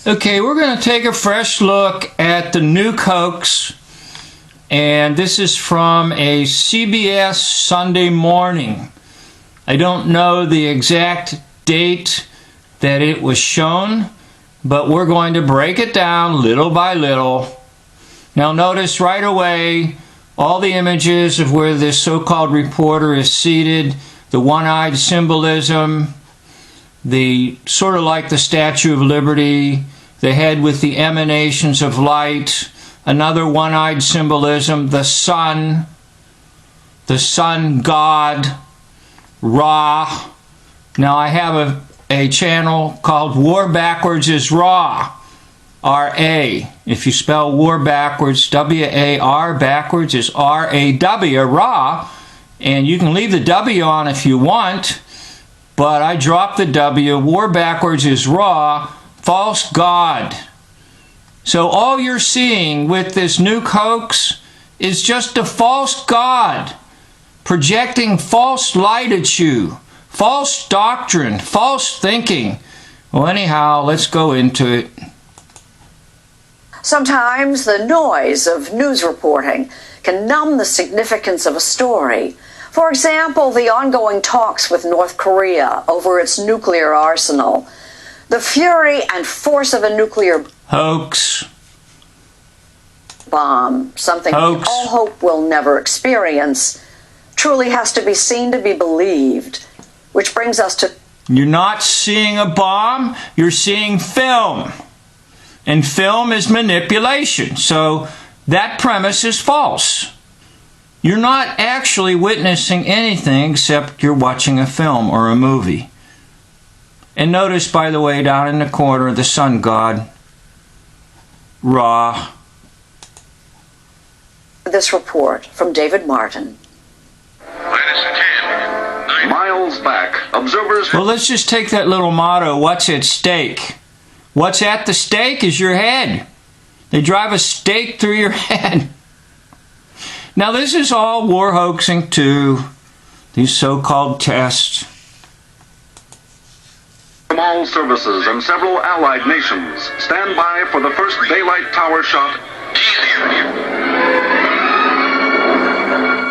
Okay, we're going to take a fresh look at the new hoax, and this is from a CBS Sunday Morning. I don't know the exact date that it was shown, but we're going to break it down little by little. Now notice right away all the images of where this so-called reporter is seated, the one-eyed symbolism, the sort of like the Statue of Liberty, the head with the emanations of light, another one-eyed symbolism, the sun god, Ra. Now I have a channel called War Backwards is Ra, R-A. If you spell war backwards, W-A-R, backwards is R-A-W, Ra, and you can leave the W on if you want, but I dropped the W. War backwards is Ra, false god. So all you're seeing with this new hoax is just a false god projecting false light at you, false doctrine, false thinking. Well, anyhow, let's go into it. Sometimes the noise of news reporting can numb the significance of a story. For example, the ongoing talks with North Korea over its nuclear arsenal. The fury and force of a nuclear hoax bomb, something we all hope we'll never experience, truly has to be seen to be believed. Which brings us to... You're not seeing a bomb, you're seeing film. And film is manipulation. So that premise is false. You're not actually witnessing anything except you're watching a film or a movie. And notice, by the way, down in the corner, the sun god, Ra. This report from David Martin. Miles back, observers... Well, let's just take that little motto, what's at stake? What's at the stake is your head. They drive a stake through your head. Now, this is all war hoaxing too, these so-called tests. From all services and several allied nations, stand by for the first daylight tower shot.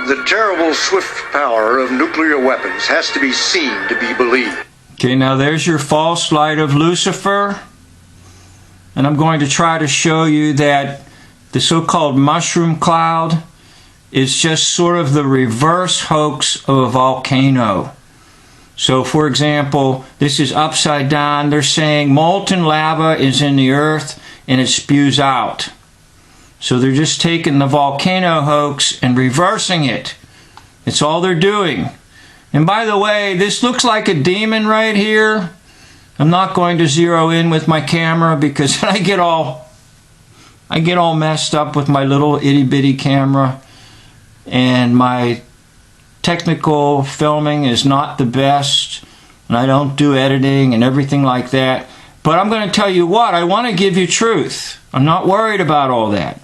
The terrible swift power of nuclear weapons has to be seen to be believed. Okay, now there's your false light of Lucifer. And I'm going to try to show you that the so-called mushroom cloud is just sort of the reverse hoax of a volcano. So, for example, this is upside down. They're saying molten lava is in the earth and it spews out. So they're just taking the volcano hoax and reversing it. It's all they're doing. And by the way, this looks like a demon right here. I'm not going to zero in with my camera because I get all messed up with my little itty-bitty camera, and my technical filming is not the best, and I don't do editing and everything like that. But I'm going to tell you what, I want to give you truth. I'm not worried about all that.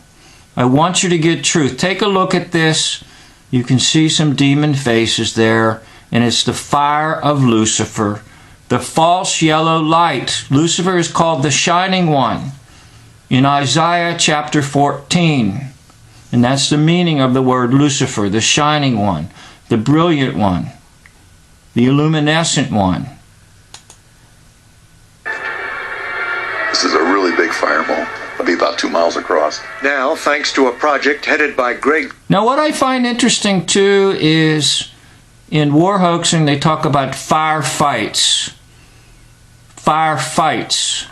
I want you to get truth. Take a look at this. You can see some demon faces there, and it's the fire of Lucifer. The false yellow light. Lucifer is called the shining one in Isaiah chapter 14. And that's the meaning of the word Lucifer, the shining one, the brilliant one, the illuminescent one. This is a really big fireball. It'll be about 2 miles across. Now, thanks to a project headed by Greg... Now, what I find interesting, too, is in war hoaxing, they talk about firefights. Firefights.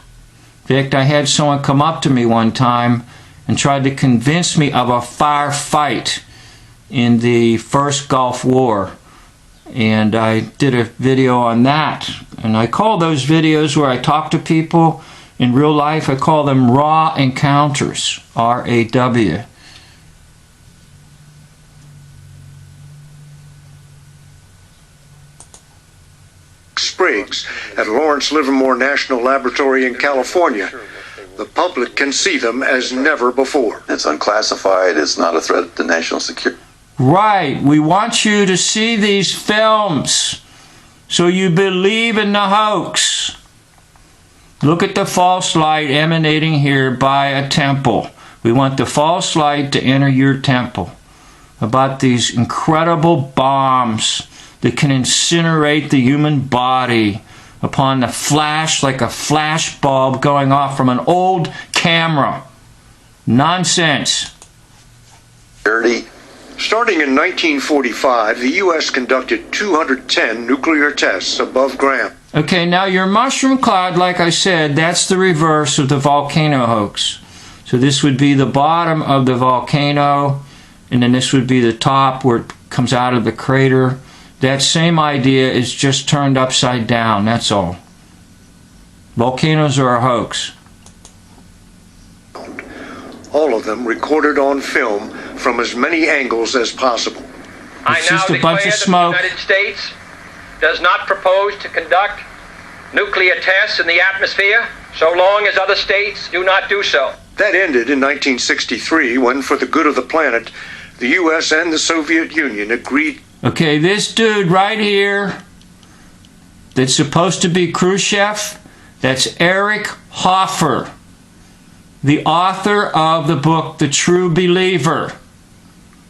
In fact, I had someone come up to me one time and tried to convince me of a firefight in the first Gulf War. And I did a video on that. And I call those videos where I talk to people in real life, I call them raw encounters, R-A-W. Spriggs at Lawrence Livermore National Laboratory in California. The public can see them as never before. It's unclassified. It's not a threat to national security. Right. We want you to see these films so you believe in the hoax. Look at the false light emanating here by a temple. We want the false light to enter your temple. About these incredible bombs that can incinerate the human body upon the flash, like a flash bulb going off from an old camera. Nonsense. Starting in 1945, the U.S. conducted 210 nuclear tests above ground. Okay, now your mushroom cloud, like I said, that's the reverse of the volcano hoax. So this would be the bottom of the volcano, and then this would be the top where it comes out of the crater. That same idea is just turned upside down, that's all. Volcanoes are a hoax. All of them recorded on film from as many angles as possible. I It's now just a declare bunch of that smoke. the United States does not propose to conduct nuclear tests in the atmosphere so long as other states do not do so. That ended in 1963 when, for the good of the planet, the U.S. and the Soviet Union agreed. Okay, this dude right here that's supposed to be Khrushchev, that's Eric Hoffer, the author of the book The True Believer.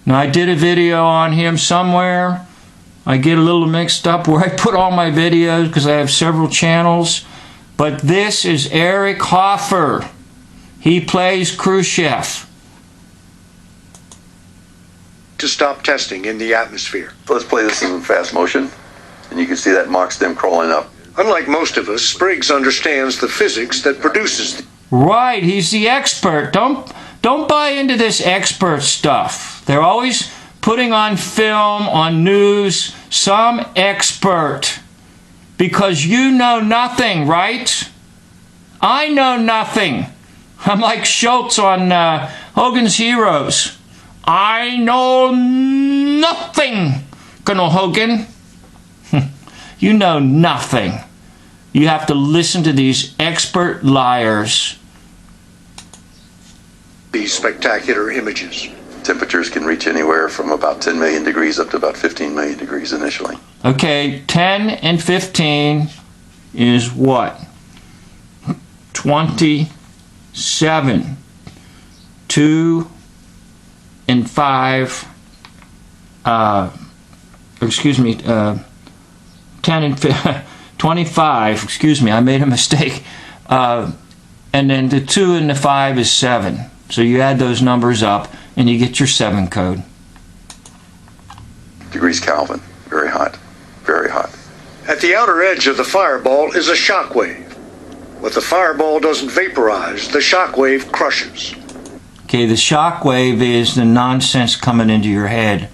Now, I did a video on him somewhere. I get a little mixed up where I put all my videos because I have several channels. But this is Eric Hoffer. He plays Khrushchev. To stop testing in the atmosphere. Let's play this in fast motion, and you can see that mock stem crawling up. Unlike most of us, Spriggs understands the physics that produces the Right, he's the expert. Don't buy into this expert stuff. They're always putting on film, on news, some expert. Because you know nothing, right? I know nothing. I'm like Schultz on Hogan's Heroes. I know nothing, Colonel Hogan. You know nothing. You have to listen to these expert liars. these spectacular images. Temperatures can reach anywhere from about 10 million degrees up to about 15 million degrees initially. Okay, 10 and 15 is what? 27. 2 and 5, 10 and 25, excuse me, I made a mistake. And then the 2 and the 5 is 7. So you add those numbers up and you get your 7 code. Degrees Kelvin, very hot, very hot. At the outer edge of the fireball is a shock wave. But the fireball doesn't vaporize, the shock wave crushes. Okay, the shock wave is the nonsense coming into your head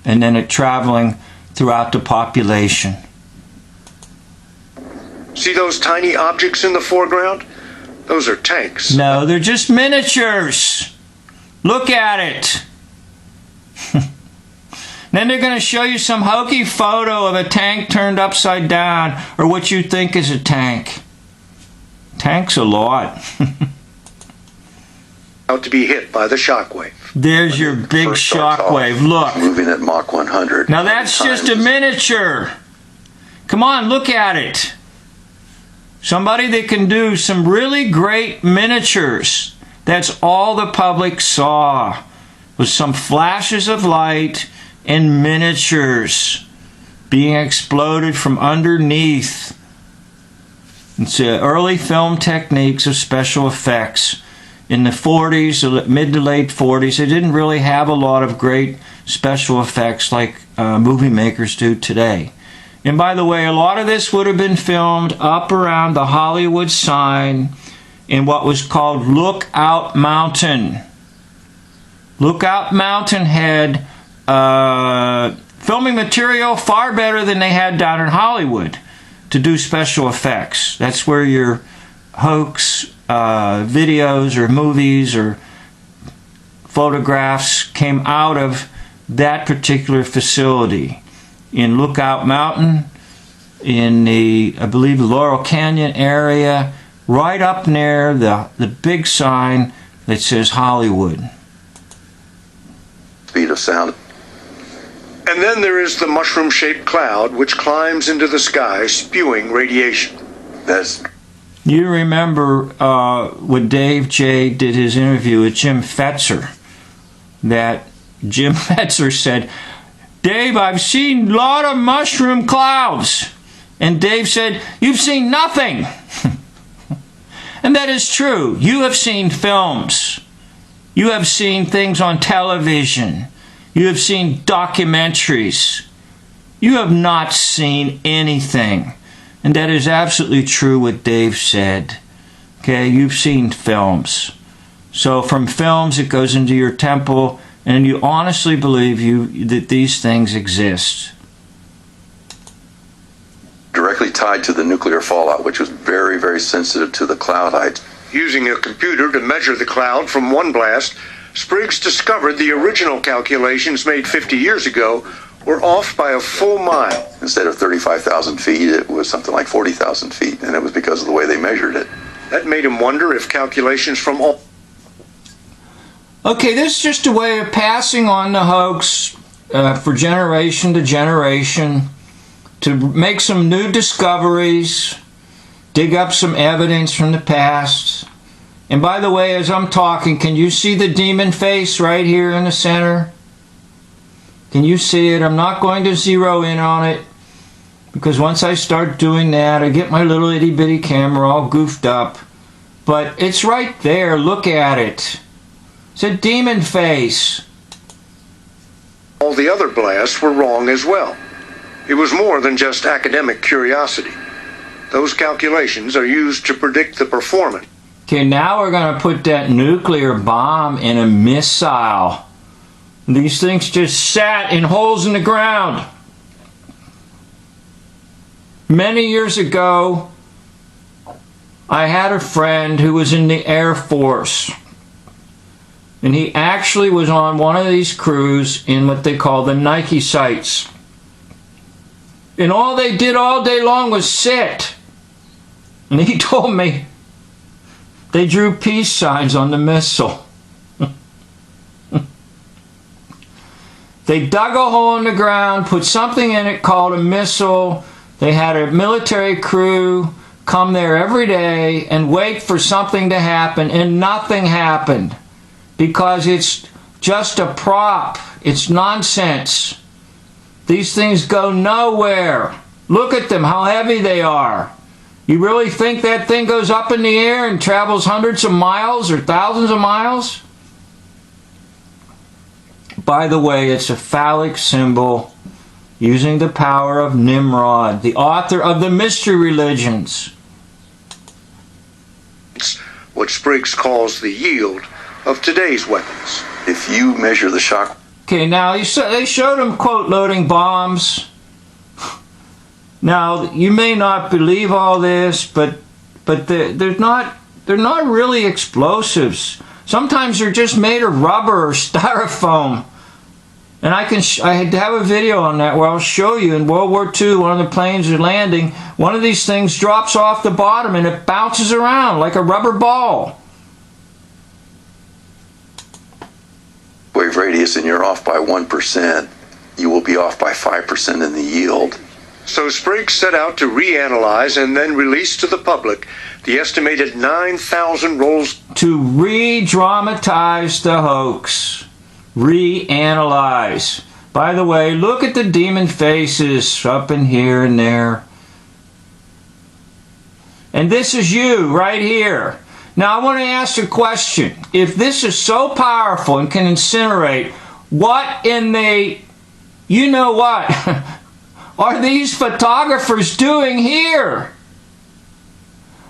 and then it traveling throughout the population. See those tiny objects in the foreground? Those are tanks. No, they're just miniatures. Look at it. Then they're going to show you some hokey photo of a tank turned upside down or what you think is a tank. Tank's a lot. Out to be hit by the shock wave. There's your big First starts shock off wave. Look. moving at Mach 100. Now that's just a miniature. Come on, look at it. Somebody that can do some really great miniatures. That's all the public saw was some flashes of light and miniatures being exploded from underneath. It's early film techniques of special effects. In the 40s, mid to late 40s, they didn't really have a lot of great special effects like movie makers do today. And by the way, a lot of this would have been filmed up around the Hollywood sign in what was called Lookout Mountain. Lookout Mountain had filming material far better than they had down in Hollywood to do special effects. That's where your hoax videos or movies or photographs came out of that particular facility. In Lookout Mountain, in the, I believe, Laurel Canyon area, right up near the big sign that says Hollywood. Speed of sound. And then there is the mushroom-shaped cloud which climbs into the sky, spewing radiation. You remember when Dave J did his interview with Jim Fetzer, that Jim Fetzer said, "Dave, I've seen a lot of mushroom clouds." And Dave said, "You've seen nothing." And that is true. You have seen films. You have seen things on television. You have seen documentaries. You have not seen anything. And that is absolutely true what Dave said. Okay, you've seen films. So from films it goes into your temple, and you honestly believe that these things exist. Directly tied to the nuclear fallout, which was very, very sensitive to the cloud height. Using a computer to measure the cloud from one blast, Spriggs discovered the original calculations made 50 years ago were off by a full mile. Instead of 35,000 feet, it was something like 40,000 feet, and it was because of the way they measured it. That made him wonder if calculations from all... Okay, this is just a way of passing on the hoax for generation to generation, to make some new discoveries, dig up some evidence from the past. And by the way, as I'm talking, can you see the demon face right here in the center? Can you see it? I'm not going to zero in on it, because once I start doing that, I get my little itty bitty camera all goofed up. But it's right there. Look at it. It's a demon face. All the other blasts were wrong as well. It was more than just academic curiosity. Those calculations are used to predict the performance. Okay, now we're going to put that nuclear bomb in a missile. These things just sat in holes in the ground. Many years ago, I had a friend who was in the Air Force. And he actually was on one of these crews in what they call the Nike sites. And all they did all day long was sit. And he told me they drew peace signs on the missile. They dug a hole in the ground, put something in it called a missile. They had a military crew come there every day and wait for something to happen, and nothing happened. Because it's just a prop. It's nonsense. These things go nowhere. Look at them, how heavy they are. You really think that thing goes up in the air and travels hundreds of miles or thousands of miles? By the way, it's a phallic symbol using the power of Nimrod, the author of the mystery religions. What Spriggs calls the yield of today's weapons. If you measure the shock... Okay, now they showed him, quote, loading bombs. Now, you may not believe all this, but they're not really explosives. Sometimes they're just made of rubber or styrofoam. And I have a video on that where I'll show you in World War II, one of the planes are landing, one of these things drops off the bottom and it bounces around like a rubber ball. Wave radius and you're off by 1%, you will be off by 5% in the yield. So Spriggs set out to reanalyze and then release to the public the estimated 9,000 rolls. To re-dramatize the hoax. Reanalyze. By the way, look at the demon faces up in here and there. And this is you right here. Now I want to ask a question. If this is so powerful and can incinerate, what in the... you know what? Are these photographers doing here?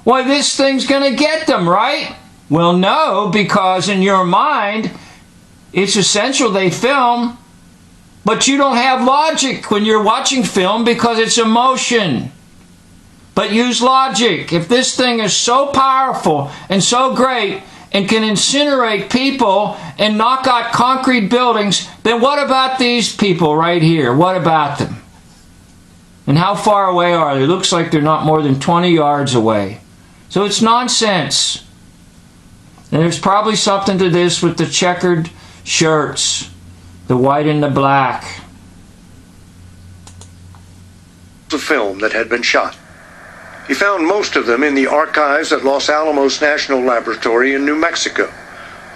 Why, this thing's going to get them, right? Well, no, because in your mind, it's essential they film, but you don't have logic when you're watching film because it's emotion. But use logic. If this thing is so powerful and so great and can incinerate people and knock out concrete buildings, then what about these people right here? What about them? And how far away are they? It looks like they're not more than 20 yards away. So it's nonsense. And there's probably something to this with the checkered shirts, the white and the black. The film that had been shot. He found most of them in the archives at Los Alamos National Laboratory in New Mexico,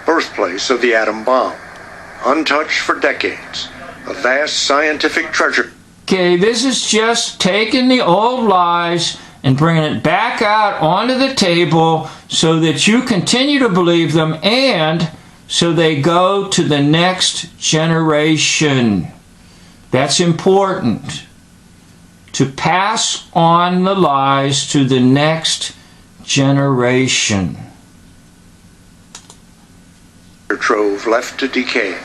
birthplace of the atom bomb. Untouched for decades, a vast scientific treasure. Okay, this is just taking the old lies and bringing it back out onto the table so that you continue to believe them and so they go to the next generation. That's important. To pass on the lies to the next generation. Trove left to decay.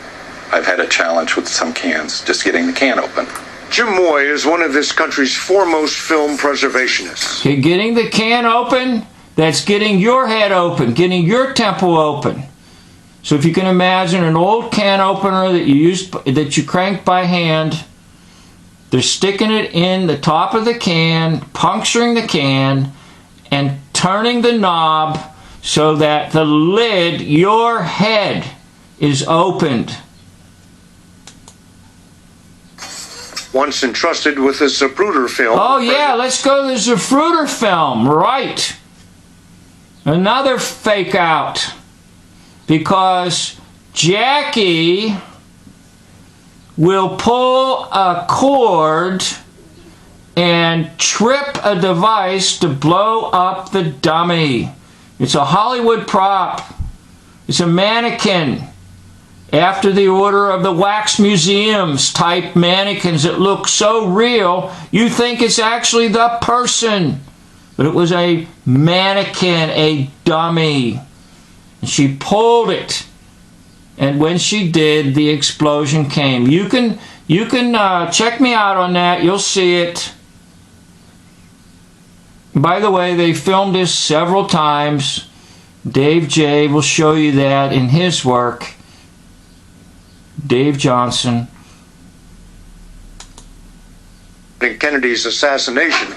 I've had a challenge with some cans, just getting the can open. Jim Moy is one of this country's foremost film preservationists. Okay, getting the can open, that's getting your head open, getting your temple open. So if you can imagine an old can opener that you crank by hand, they're sticking it in the top of the can, puncturing the can, and turning the knob so that the lid, your head, is opened. Once entrusted with the Zapruder film. Oh yeah, let's go to the Zapruder film, right. Another fake out. Because Jackie will pull a cord and trip a device to blow up the dummy. It's a Hollywood prop. It's a mannequin. After the order of the wax museums type mannequins that look so real, you think it's actually the person. But it was a mannequin, a dummy. And she pulled it. And when she did, the explosion came. You can check me out on that. You'll see it. By the way, they filmed this several times. Dave J. will show you that in his work. Dave Johnson. In Kennedy's assassination,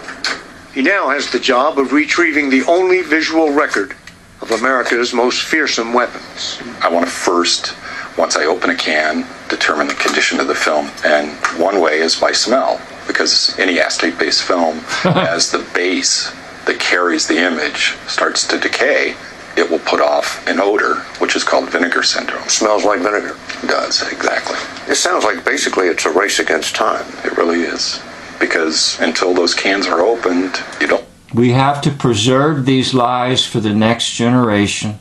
he now has the job of retrieving the only visual record of America's most fearsome weapons. I want to first, once I open a can, determine the condition of the film. And one way is by smell, because any acetate-based film, as the base that carries the image starts to decay, it will put off an odor, which is called vinegar syndrome. Smells like vinegar. It does, exactly. It sounds like basically it's a race against time. It really is. Because until those cans are opened, you don't. We have to preserve these lies for the next generation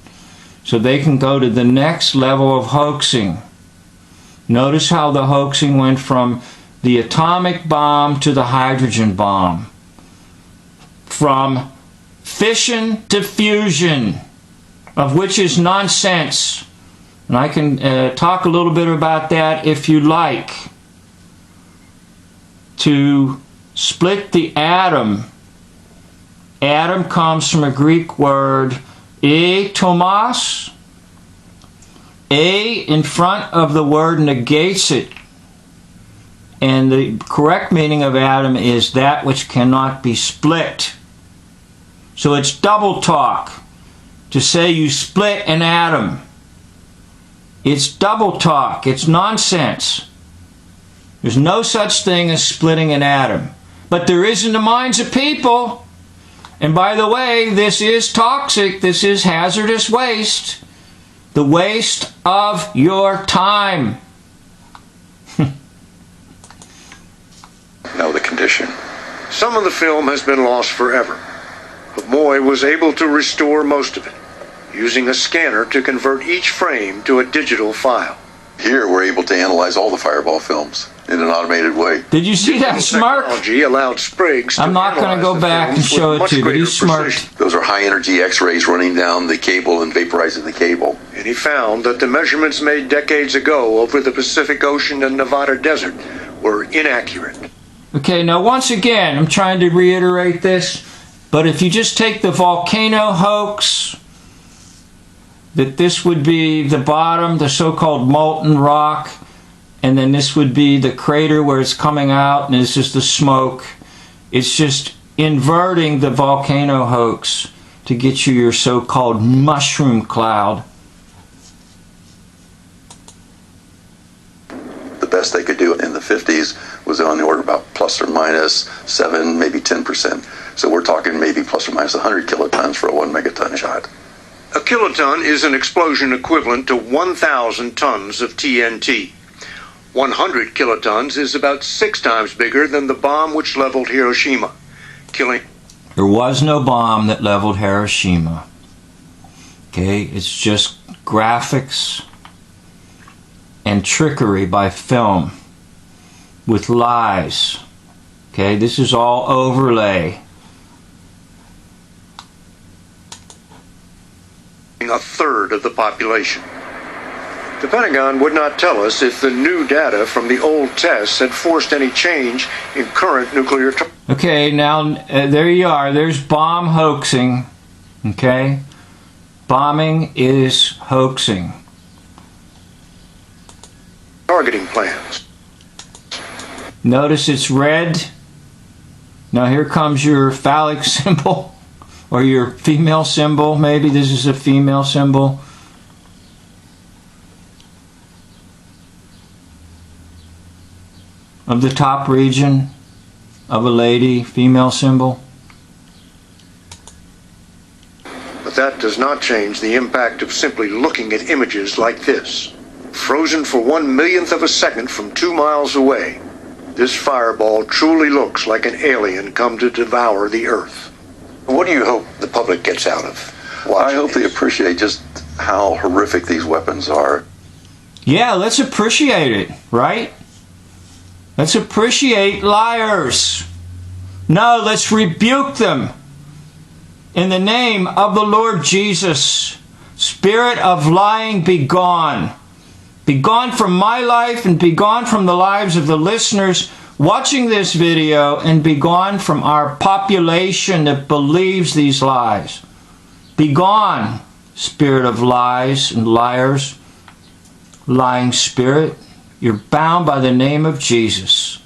so they can go to the next level of hoaxing. Notice how the hoaxing went from the atomic bomb to the hydrogen bomb. From fission to fusion, of which is nonsense. And I can talk a little bit about that if you like. To split the atom. Atom comes from a Greek word, atomos. A in front of the word negates it. And the correct meaning of atom is that which cannot be split. So it's double talk to say you split an atom. It's double talk. It's nonsense. There's no such thing as splitting an atom. But there is in the minds of people. And by the way, this is toxic. This is hazardous waste. The waste of your time. Know the condition. Some of the film has been lost forever, but Moy was able to restore most of it, using a scanner to convert each frame to a digital file. Here, we're able to analyze all the Fireball films in an automated way. Did you see that smirk? Technology allowed Spriggs to I'm not going to go back and show it to you, but he smirked. Those are high-energy X-rays running down the cable and vaporizing the cable. And he found that the measurements made decades ago over the Pacific Ocean and Nevada desert were inaccurate. Okay, now once again, I'm trying to reiterate this, but if you just take the volcano hoax, that this would be the bottom, the so-called molten rock, and then this would be the crater where it's coming out, and this is the smoke. It's just inverting the volcano hoax to get you your so-called mushroom cloud. The best they could do in the 50s was on the order about plus or minus 7, maybe 10%. So we're talking maybe plus or minus 100 kilotons for a 1 megaton shot. A kiloton is an explosion equivalent to 1,000 tons of TNT. 100 kilotons is about 6 times bigger than the bomb which leveled Hiroshima, killing... There was no bomb that leveled Hiroshima. Okay, it's just graphics and trickery by film with lies. Okay, this is all overlay. A third of the population. The Pentagon would not tell us if the new data from the old tests had forced any change in current nuclear... Okay, now there you are. There's bomb hoaxing. Okay? Bombing is hoaxing. Targeting plans. Notice it's red. Now here comes your phallic symbol, or your female symbol. Maybe this is a female symbol. Of the top region of a lady, female symbol. But that does not change the impact of simply looking at images like this. Frozen for 1/1,000,000th of a second from 2 miles away, this fireball truly looks like an alien come to devour the Earth. What do you hope the public gets out of watching I hope they appreciate just how horrific these weapons are. Yeah, let's appreciate it, right? Let's appreciate liars. No, let's rebuke them. In the name of the Lord Jesus, spirit of lying, be gone. Be gone from my life and be gone from the lives of the listeners watching this video, and be gone from our population that believes these lies. Be gone, spirit of lies and liars, lying spirit. You're bound by the name of Jesus.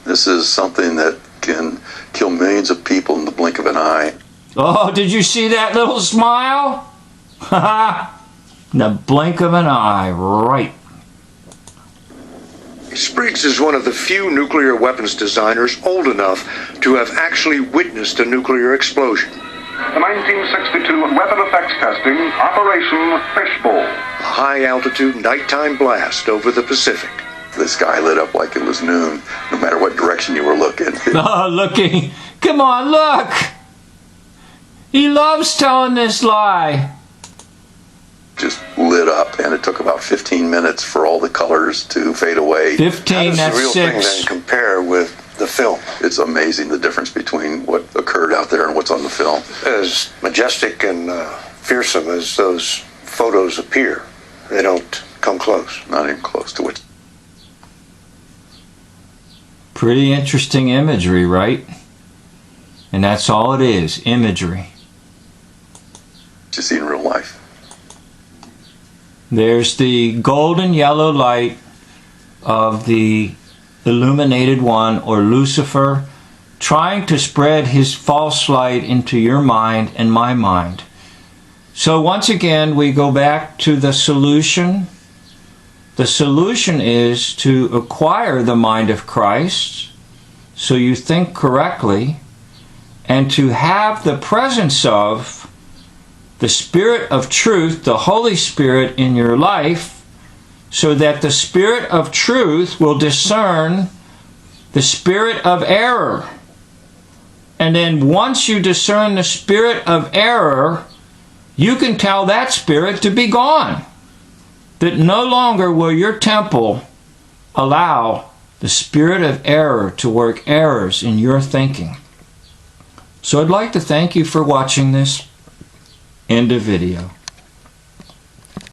This is something that can kill millions of people in the blink of an eye. Oh, did you see that little smile? In the blink of an eye, right. Spriggs is one of the few nuclear weapons designers old enough to have actually witnessed a nuclear explosion. The 1962 weapon effects testing, Operation Fishbowl. A high-altitude nighttime blast over the Pacific. The sky lit up like it was noon, no matter what direction you were looking. Oh, looking. Come on, look. He loves telling this lie. Just lit up, and it took about 15 minutes for all the colors to fade away. 15, How does that's the real thing 6. then compare with the film? It's amazing the difference between what occurred out there and what's on the film. As majestic and fearsome as those photos appear, they don't come close. Not even close to what. Pretty interesting imagery, right? And that's all it is, imagery. You see in real life. There's the golden yellow light of the illuminated one, or Lucifer, trying to spread his false light into your mind and my mind. So once again, we go back to the solution. The solution is to acquire the mind of Christ, so you think correctly, and to have the presence of the Spirit of truth, the Holy Spirit in your life, so that the Spirit of truth will discern the spirit of error. And then once you discern the spirit of error, you can tell that spirit to be gone. That no longer will your temple allow the spirit of error to work errors in your thinking. So I'd like to thank you for watching this. End of video.